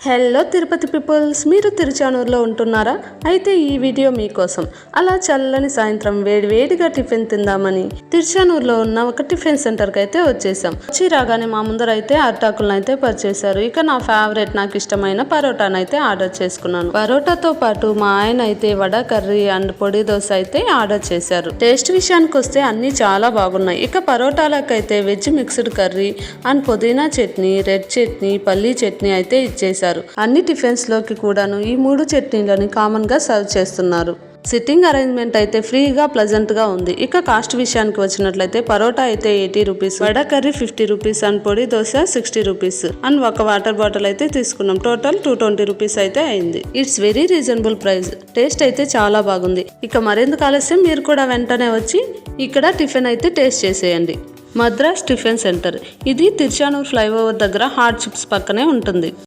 Hello Tirupati peoples, మీరు తిరుచానూరులో ఉంటున్నారా? అయితే ఈ వీడియో మీకోసం. అలా చల్లని సాయంత్రం వేడివేడిగా టిఫిన్ తిందామని తిరుచానూరులో ఉన్న ఒక టిఫిన్ సెంటర్కి అయితే వచ్చేసాం. వచ్చి రాగానే మా ముందర అయితే అరిటాకులను అయితే పరిచేశారు. ఇక నా ఫేవరెట్, నాకు ఇష్టమైన పరోటాను అయితే ఆర్డర్ చేసుకున్నాను. పరోటాతో పాటు మా ఆయన అయితే వడ కర్రీ అండ్ పొడి దోశ అయితే ఆర్డర్ చేశారు. టేస్ట్ విషయానికి వస్తే అన్ని చాలా బాగున్నాయి. ఇక పరోటాలకైతే వెజ్ మిక్స్డ్ కర్రీ అండ్ పుదీనా చట్నీ, రెడ్ చట్నీ, పల్లీ చట్నీ అయితే ఇచ్చేసారు. అన్ని టిఫిన్స్ లోకి కూడాను ఈ 3 చట్నీలని కామన్ గా సర్వ్ చేస్తున్నారు. సిట్టింగ్ అరేంజ్మెంట్ అయితే ఫ్రీగా ప్లెజెంట్ గా ఉంది. ఇక కాస్ట్ విషయానికి వచ్చినట్లయితే పరోటా అయితే 80 rupees, vada curry 50 rupees and పొడి దోశ 60 రూపీస్ అండ్ ఒక వాటర్ బాటిల్ అయితే తీసుకున్నాం. టోటల్ 220 రూపీస్ అయితే అయింది. It's very reasonable price. Taste అయితే చాలా బాగుంది. ఇక మరెందుకు ఆలస్యం, మీరు కూడా వెంటనే వచ్చి ఇక్కడ టిఫిన్ అయితే టేస్ట్ చేసేయండి. మద్రాస్ టిఫిన్ సెంటర్, ఇది తిరుచానూరు ఫ్లైఓవర్ దగ్గర హార్ట్ చిప్స్ పక్కనే ఉంటుంది.